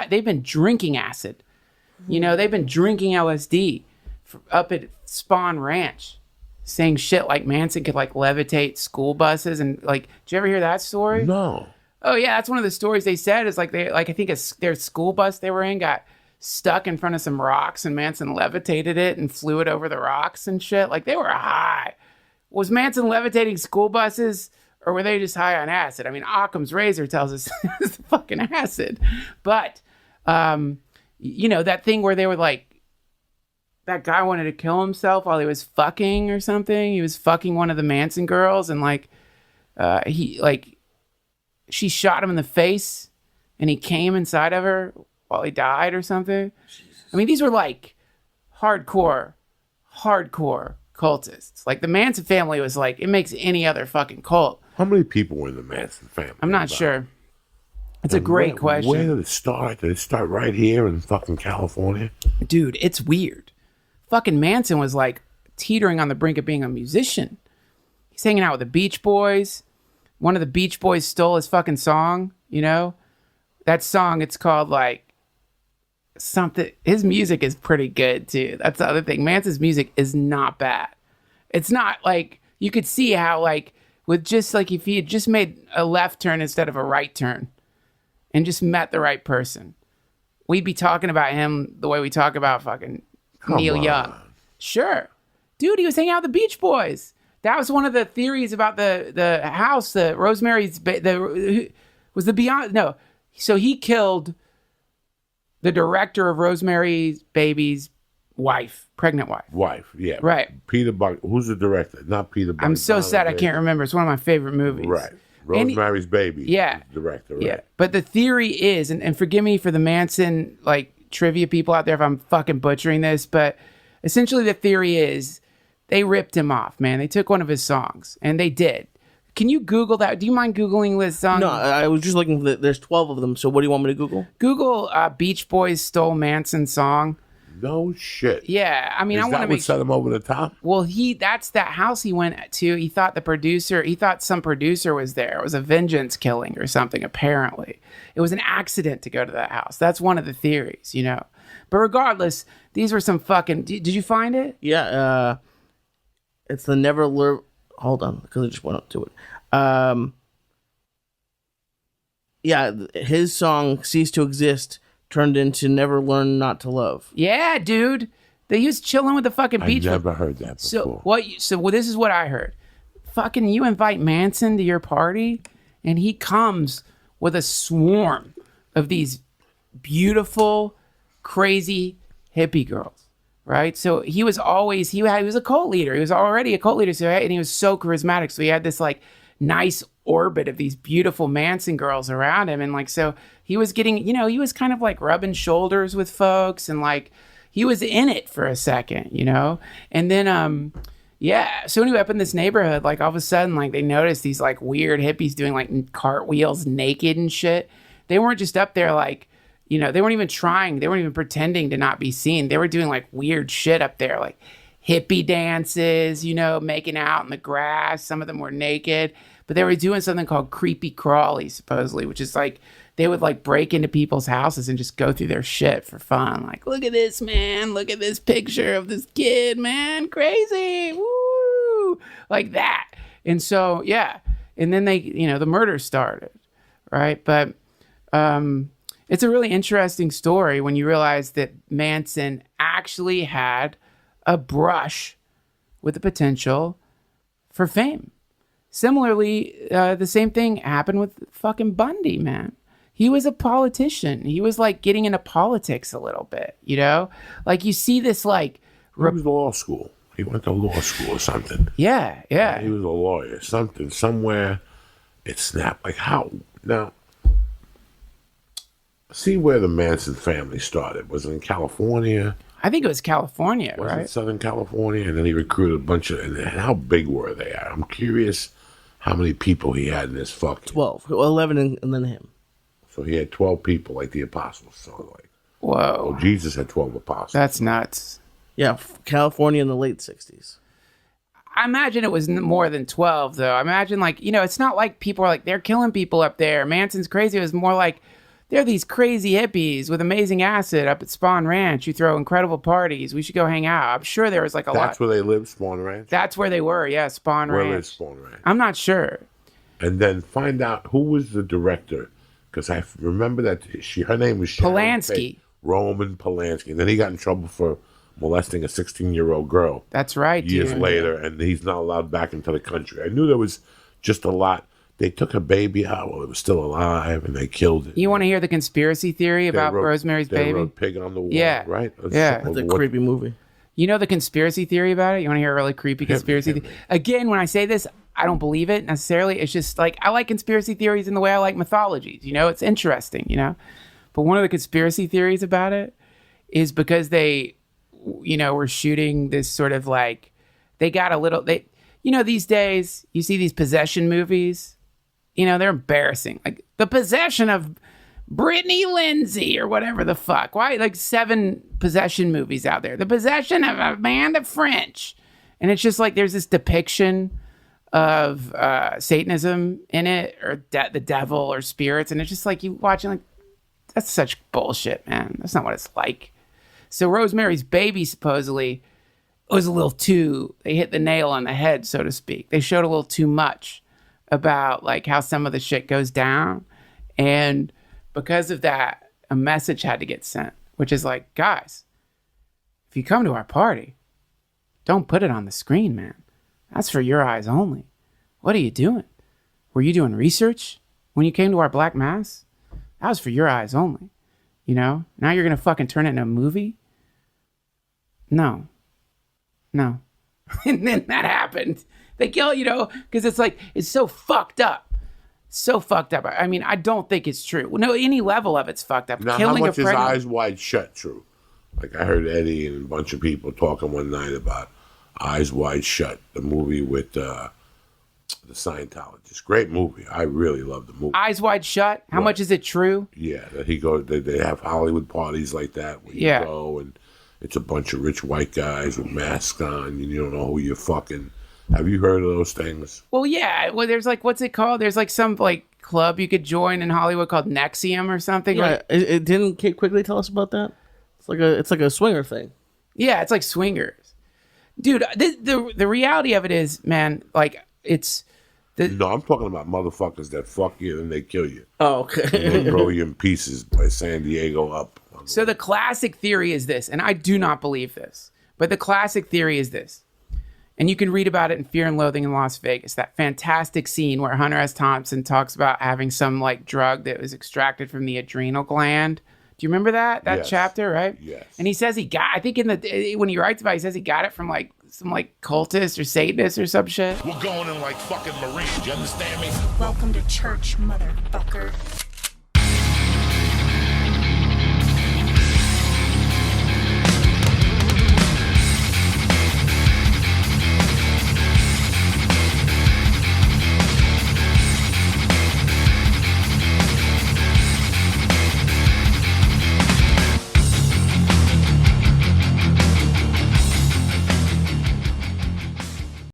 they've been drinking acid. You know, they've been drinking LSD up at Spawn Ranch, saying shit like Manson could like levitate school buses and like. Did you ever hear that story? No. Oh yeah, that's one of the stories they said. Is like I think their school bus they were in got stuck in front of some rocks and Manson levitated it and flew it over the rocks and shit. Like they were high. Was Manson levitating school buses or were they just high on acid? I mean, Occam's razor tells us it's fucking acid. But, you know, that thing where they were like, that guy wanted to kill himself while he was fucking or something. He was fucking one of the Manson girls and she shot him in the face and he came inside of her while he died or something. Jesus. I mean, these were like hardcore cultists. Like the Manson family was like, it makes any other fucking cult. How many people were in the Manson family? I'm not sure. It's a great question. Where did it start? Did it start right here in fucking California? Dude, it's weird. Fucking Manson was like teetering on the brink of being a musician. He's hanging out with the Beach Boys. One of the Beach Boys stole his fucking song, you know? That song, it's called like something. His music is pretty good too. That's the other thing. Manson's music is not bad. It's not like, you could see how like, with just like if he had just made a left turn instead of a right turn and just met the right person, we'd be talking about him the way we talk about fucking Neil Young. Sure. Dude, he was hanging out with the Beach Boys. That was one of the theories about the house, the Rosemary's, was the Beyond, no. So he killed the director of Rosemary's Baby's wife, pregnant wife. Wife, yeah. Right. Peter Buck, who's the director? Not Peter Buck. I'm so sad I can't remember. It's one of my favorite movies. Right. Rosemary's Baby. Yeah. Director, right? Yeah. But the theory is, and forgive me for the Manson, like, trivia people out there if I'm fucking butchering this, but essentially the theory is they ripped him off, man. They took one of his songs, and they did. Can you Google that? Do you mind Googling this song? No, I was just looking. There's 12 of them, so what do you want me to Google? Google Beach Boys stole Manson song. No shit. Yeah, I mean, I want to make set him over the top. Well, that's that house he went to. He thought some producer was there. It was a vengeance killing or something. Apparently, it was an accident to go to that house. That's one of the theories, you know. But regardless, these were some fucking. Did you find it? Yeah, it's the Never Learn. Hold on, because I just went up to it. Yeah, his song "Cease to Exist" turned into "Never Learn Not to Love." Yeah, dude. He was chilling with the fucking beach. I never heard that before. So this is what I heard. Fucking you invite Manson to your party, and he comes with a swarm of these beautiful, crazy hippie girls. Right, so he was a cult leader. He was already a cult leader, and he was so charismatic. So he had this like nice orbit of these beautiful Manson girls around him, and like so he was getting, you know, he was kind of like rubbing shoulders with folks, and like he was in it for a second, you know. And then yeah. So anyway, up in this neighborhood, like all of a sudden, like they noticed these like weird hippies doing like cartwheels naked and shit. They weren't just up there like. You know, they weren't even trying. They weren't even pretending to not be seen. They were doing like weird shit up there, like hippie dances, you know, making out in the grass. Some of them were naked, but they were doing something called creepy crawly, supposedly, which is like they would like break into people's houses and just go through their shit for fun. Like, look at this, man. Look at this picture of this kid, man. Crazy. Woo. Like that. And so, yeah. And then they, you know, the murder started. Right. But, it's a really interesting story when you realize that Manson actually had a brush with the potential for fame. Similarly, the same thing happened with fucking Bundy, man. He was a politician. He was like getting into politics a little bit, you know? Like you see this like... He was law school. He went to law school or something. Yeah. He was a lawyer. Something, somewhere it snapped. Like how? Now... See where the Manson family started. Was it in California? I think it was California, was right? it Southern California? And then he recruited a bunch of... And how big were they? I'm curious how many people he had in this fucking... 12. 11 and then him. So he had 12 people like the apostles. So like... Whoa. Well, Jesus had 12 apostles. That's nuts. Yeah, California in the late 60s. I imagine it was more than 12, though. I imagine, like, you know, it's not like people are like, they're killing people up there. Manson's crazy. It was more like... They're these crazy hippies with amazing acid up at Spawn Ranch. You throw incredible parties. We should go hang out. I'm sure there was like a lot. That's where they live, Spawn Ranch? That's where they were, yeah, Spawn Ranch. Where is Spawn Ranch? I'm not sure. And then find out who was the director. Because I remember that her name was Sharon Polanski. Tate, Roman Polanski. And then he got in trouble for molesting a 16-year-old girl. That's right, Years dude. later, and he's not allowed back into the country. I knew there was just a lot. They took a baby out while it was still alive, and they killed it. You want to hear the conspiracy theory They about wrote- Rosemary's they Baby? wrote Pig on the Wall, Yeah. right? Yeah. It's a creepy movie. You know the conspiracy theory about it? You want to hear a really creepy conspiracy theory? Again, when I say this, I don't believe it necessarily. It's just like, I like conspiracy theories in the way I like mythologies. You know, it's interesting, you know? But one of the conspiracy theories about it is because they, you know, were shooting this sort of like, they got a little, you know, these days, you see these possession movies, you know, they're embarrassing. Like, the possession of Brittany Lindsay or whatever the fuck. Why? Like 7 possession movies out there. The possession of Amanda French. And it's just like there's this depiction of Satanism in it, or the devil or spirits. And it's just like you watching, like, that's such bullshit, man. That's not what it's like. So Rosemary's Baby supposedly was a little too, they hit the nail on the head, so to speak. They showed a little too much about like how some of the shit goes down. And because of that, a message had to get sent, which is like, guys, if you come to our party, don't put it on the screen, man. That's for your eyes only. What are you doing? Were you doing research when you came to our Black Mass? That was for your eyes only. You know? Now you're going to fucking turn it into a movie? No. And then that happened. They kill, you know, because it's like, it's so fucked up. So fucked up. I mean, I don't think it's true. No, any level of it's fucked up. Now, Killing how much a is pregnant... Eyes Wide Shut true? Like, I heard Eddie and a bunch of people talking one night about Eyes Wide Shut, the movie with the Scientologist. Great movie. I really love the movie. Eyes Wide Shut? How much is it true? Yeah, that he goes. They have Hollywood parties like that where you go and it's a bunch of rich white guys with masks on, and you don't know who you're fucking. Have you heard of those things? Well, yeah. Well, there's like, what's it called? There's like some like club you could join in Hollywood called Nexium or something. Yeah, Like, it didn't Kate Quigley tell us about that? It's like a swinger thing. yeah, it's like swingers, dude. The reality of it is, man, like it's. No, I'm talking about motherfuckers that fuck you and they kill you. Oh, okay. And they throw you in pieces by San Diego up. So the classic theory is this, and I do not believe this, but the classic theory is this. And you can read about it in Fear and Loathing in Las Vegas, that fantastic scene where Hunter S. Thompson talks about having some like drug that was extracted from the adrenal gland. Do you remember that Yes. chapter, right? Yes. And he says he got, I think when he writes about it, he says he got it from like some like cultist or Satanist or some shit. We're going in like fucking Marines, you understand me? Welcome to church, motherfucker.